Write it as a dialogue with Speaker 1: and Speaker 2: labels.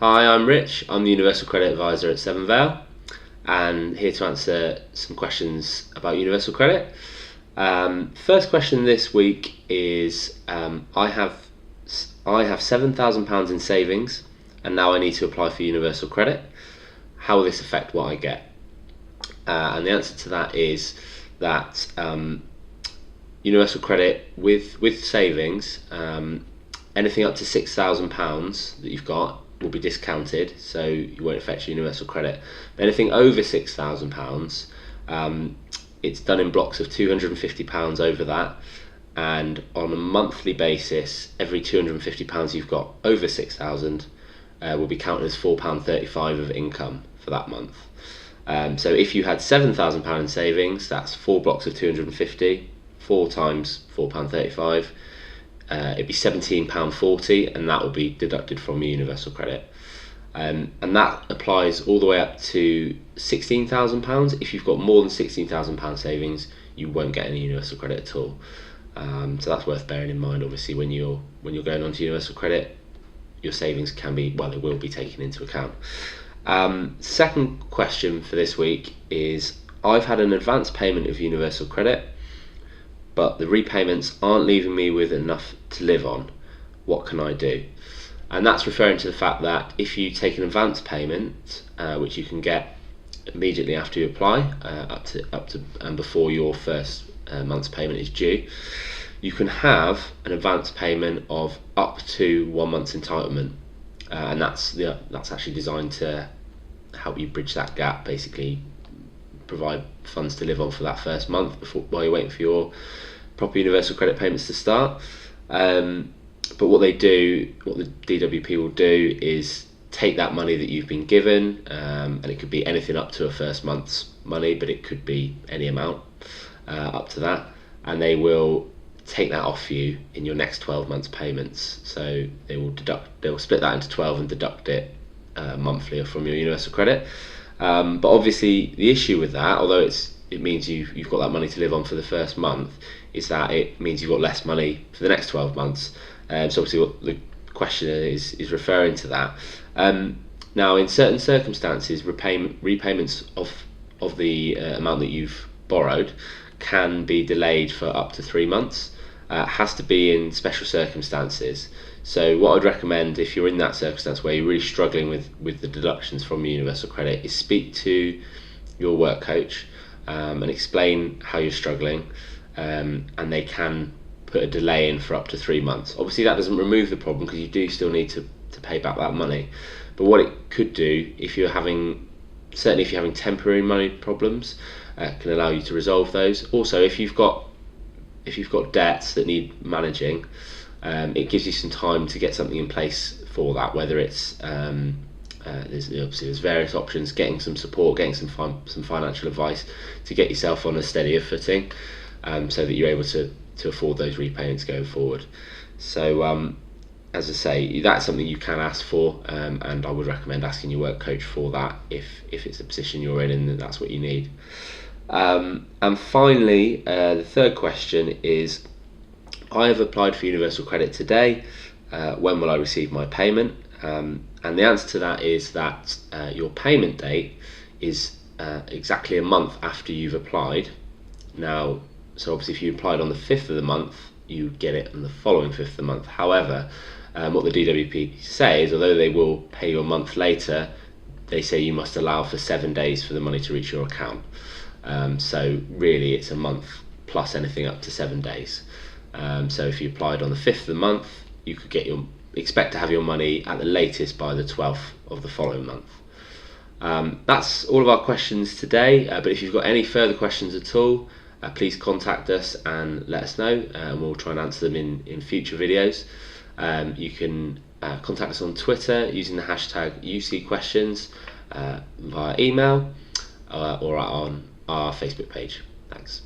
Speaker 1: Hi, I'm Rich. I'm the Universal Credit Advisor at SVHousing and here to answer some questions about Universal Credit. First question this week is I have £7,000 in savings and now I need to apply for Universal Credit. How will this affect what I get? And the answer to that is that Universal Credit with savings, anything up to £6,000 that you've got will be discounted, so you won't affect your Universal Credit. But anything over £6,000, it's done in blocks of £250 over that, and on a monthly basis, every £250 you've got over £6,000 will be counted as £4.35 of income for that month. So if you had £7,000 in savings, that's 4 blocks of 250, 4 times £4.35. It'd be £17.40, and that will be deducted from your Universal Credit. And that applies all the way up to £16,000. If you've got more than £16,000 savings, you won't get any Universal Credit at all. So that's worth bearing in mind. Obviously, when you're going on to Universal Credit, your savings they will be taken into account. Second question for this week is, I've had an advance payment of Universal Credit, but the repayments aren't leaving me with enough to live on. What can I do? And that's referring to the fact that if you take an advance payment, which you can get immediately after you apply, up to and before your first month's payment is due, you can have an advance payment of up to 1 month's entitlement, and that's actually designed to help you bridge that gap, basically provide funds to live on for that first month while you're waiting for your proper Universal Credit payments to start. But what the DWP will do is take that money that you've been given, and it could be anything up to a first month's money, but it could be any amount up to that, and they will take that off you in your next 12 months payments. So they will split that into 12 and deduct it monthly from your Universal Credit. But obviously the issue with that, although it means you've got that money to live on for the first month, is that it means you've got less money for the next 12 months. So obviously what the questioner is referring to that. Now, in certain circumstances, repayments of the amount that you've borrowed can be delayed for up to 3 months. It has to be in special circumstances. So what I'd recommend, if you're in that circumstance where you're really struggling with the deductions from your Universal Credit, is speak to your work coach and explain how you're struggling, and they can put a delay in for up to 3 months. Obviously that doesn't remove the problem, because you do still need to pay back that money, but what it could do, if you're having temporary money problems, can allow you to resolve those. Also, if you've got debts that need managing, it gives you some time to get something in place for that, whether it's there's various options, getting some support, getting some financial advice to get yourself on a steadier footing, so that you're able to afford those repayments going forward. So as I say, that's something you can ask for, and I would recommend asking your work coach for that if it's the position you're in and that's what you need. And finally, the third question is, I have applied for Universal Credit today. When will I receive my payment? And the answer to that is that your payment date is exactly a month after you've applied. Now, so obviously if you applied on the 5th of the month, you get it on the following 5th of the month. However, what the DWP say is, although they will pay you a month later, they say you must allow for 7 days for the money to reach your account. So really it's a month plus anything up to 7 days. So if you applied on the 5th of the month, you could expect to have your money at the latest by the 12th of the following month. That's all of our questions today, but if you've got any further questions at all, please contact us and let us know, and we'll try and answer them in future videos. You can contact us on Twitter using the hashtag UCQuestions, via email, or on our Facebook page. Thanks.